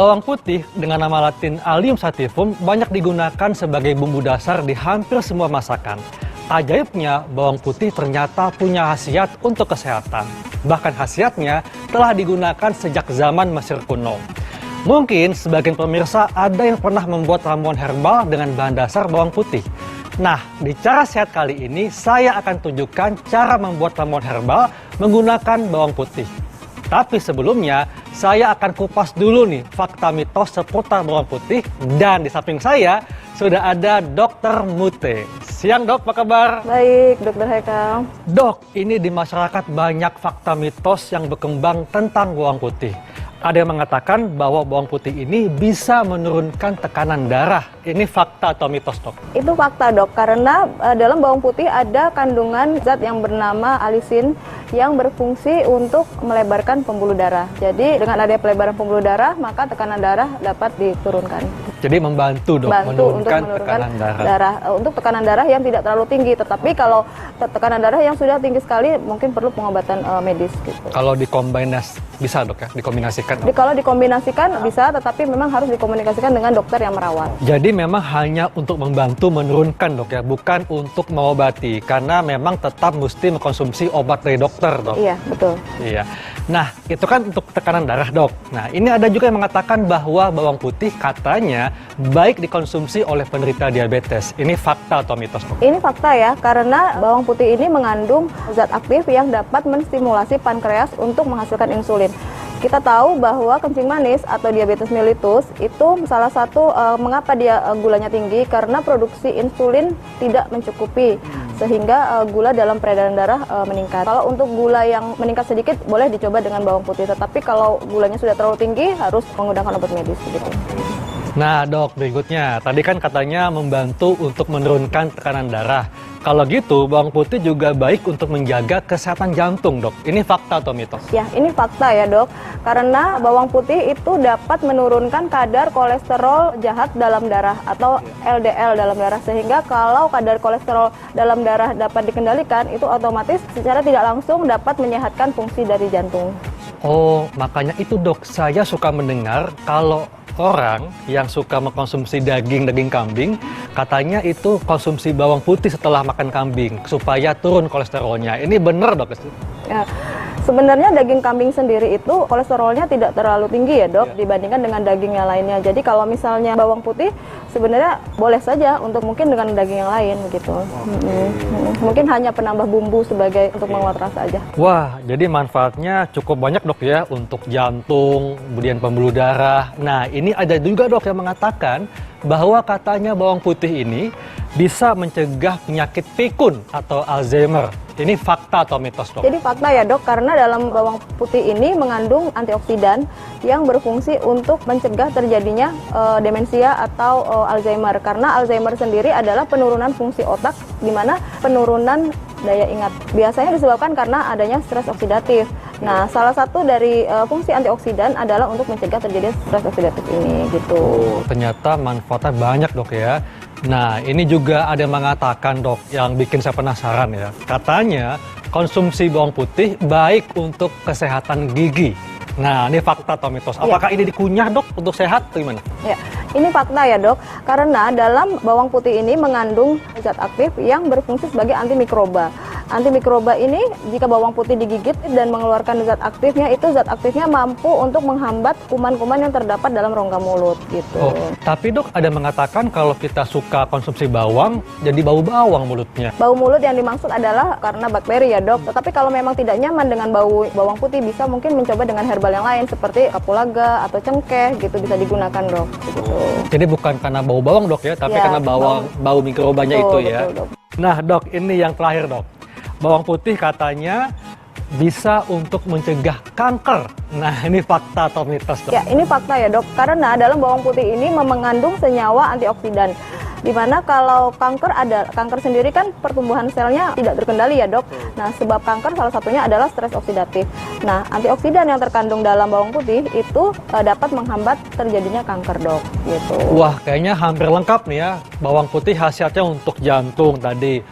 Bawang putih dengan nama latin Allium sativum banyak digunakan sebagai bumbu dasar di hampir semua masakan. Ajaibnya, bawang putih ternyata punya khasiat untuk kesehatan. Bahkan khasiatnya telah digunakan sejak zaman Mesir kuno. Mungkin sebagian pemirsa ada yang pernah membuat ramuan herbal dengan bahan dasar bawang putih. Nah, di Cara Sehat kali ini saya akan tunjukkan cara membuat ramuan herbal menggunakan bawang putih. Tapi sebelumnya, saya akan kupas dulu nih fakta mitos seputar bawang putih. Dan di samping saya sudah ada Dr. Mute. Siang dok, apa kabar? Baik, Dokter Haikal. Dok, ini di masyarakat banyak fakta mitos yang berkembang tentang bawang putih. Ada yang mengatakan bahwa bawang putih ini bisa menurunkan tekanan darah. Ini fakta atau mitos, dok? Itu fakta, dok, karena dalam bawang putih ada kandungan zat yang bernama alisin yang berfungsi untuk melebarkan pembuluh darah. Jadi dengan adanya pelebaran pembuluh darah, maka tekanan darah dapat diturunkan. Jadi membantu, dok, menurunkan tekanan darah. Untuk tekanan darah yang tidak terlalu tinggi, tetapi kalau tekanan darah yang sudah tinggi sekali, mungkin perlu pengobatan medis. Gitu. Kalau bisa, dok, ya, dikombinasikan? Kalau dikombinasikan bisa, tetapi memang harus dikomunikasikan dengan dokter yang merawat. Jadi memang hanya untuk membantu menurunkan, dok, ya, bukan untuk mengobati, karena memang tetap mesti mengkonsumsi obat dari dokter, dok. Iya, betul. Iya. Nah, itu kan untuk tekanan darah, dok. Nah, ini ada juga yang mengatakan bahwa bawang putih katanya baik dikonsumsi oleh penderita diabetes. Ini fakta atau mitos, dok? Ini fakta ya, karena bawang putih ini mengandung zat aktif yang dapat menstimulasi pankreas untuk menghasilkan insulin. Kita tahu bahwa kencing manis atau diabetes mellitus itu salah satu mengapa dia gulanya tinggi, karena produksi insulin tidak mencukupi sehingga gula dalam peredaran darah meningkat. Kalau untuk gula yang meningkat sedikit boleh dicoba dengan bawang putih, tetapi kalau gulanya sudah terlalu tinggi harus menggunakan obat medis gitu. Nah, dok, berikutnya tadi kan katanya membantu untuk menurunkan tekanan darah. Kalau gitu, bawang putih juga baik untuk menjaga kesehatan jantung, dok. Ini fakta atau mitos? Ya, ini fakta ya, dok. Karena bawang putih itu dapat menurunkan kadar kolesterol jahat dalam darah atau LDL dalam darah. Sehingga kalau kadar kolesterol dalam darah dapat dikendalikan, itu otomatis secara tidak langsung dapat menyehatkan fungsi dari jantung. Oh, makanya itu, dok. Saya suka mendengar kalau orang yang suka mengkonsumsi daging kambing, katanya itu konsumsi bawang putih setelah makan kambing supaya turun kolesterolnya. Ini benar, dok? Ya, sebenarnya daging kambing sendiri itu kolesterolnya tidak terlalu tinggi ya, dok, dibandingkan dengan daging yang lainnya. Jadi kalau misalnya bawang putih sebenarnya boleh saja untuk mungkin dengan daging yang lain gitu. Mungkin hanya penambah bumbu sebagai untuk menguat rasa aja. Wah, jadi manfaatnya cukup banyak, dok, ya, untuk jantung, kemudian pembuluh darah. Nah, ini ada juga, dok, yang mengatakan bahwa katanya bawang putih ini bisa mencegah penyakit pikun atau Alzheimer. Ini fakta atau mitos, dok? Jadi fakta ya, dok, karena dalam bawang putih ini mengandung antioksidan yang berfungsi untuk mencegah terjadinya demensia atau Alzheimer. Karena Alzheimer sendiri adalah penurunan fungsi otak, di mana penurunan daya ingat. Biasanya disebabkan karena adanya stres oksidatif. Nah, salah satu dari fungsi antioksidan adalah untuk mencegah terjadinya stres oksidatif ini, gitu. Oh, ternyata manfaatnya banyak, dok, ya. Nah, ini juga ada yang mengatakan, dok, yang bikin saya penasaran ya. Katanya konsumsi bawang putih baik untuk kesehatan gigi. Nah, ini fakta atau mitos? Apakah ini dikunyah, dok, untuk sehat atau gimana? Ya, ini fakta ya, dok. Karena dalam bawang putih ini mengandung zat aktif yang berfungsi sebagai antimikroba. Antimikroba ini jika bawang putih digigit dan mengeluarkan zat aktifnya, itu zat aktifnya mampu untuk menghambat kuman-kuman yang terdapat dalam rongga mulut gitu. Oh, tapi, dok, ada mengatakan kalau kita suka konsumsi bawang, jadi bau bawang mulutnya. Bau mulut yang dimaksud adalah karena bakteri ya, dok. Tetapi kalau memang tidak nyaman dengan bau bawang putih, bisa mungkin mencoba dengan herbal yang lain seperti kapulaga atau cengkeh gitu, bisa digunakan, dok. Gitu. Jadi bukan karena bau bawang, dok, ya, tapi ya, karena bau mikrobanya betul, itu ya. Betul, dok. Nah, dok, ini yang terakhir, dok. Bawang putih katanya bisa untuk mencegah kanker. Nah, ini fakta atau mitos, dok? Ya, ini fakta ya, dok. Karena dalam bawang putih ini mengandung senyawa antioksidan. Dimana kalau kanker sendiri kan pertumbuhan selnya tidak terkendali ya, dok. Nah, sebab kanker salah satunya adalah stres oksidatif. Nah, antioksidan yang terkandung dalam bawang putih itu dapat menghambat terjadinya kanker, dok. Gitu. Wah, kayaknya hampir lengkap nih ya. Bawang putih khasiatnya untuk jantung tadi.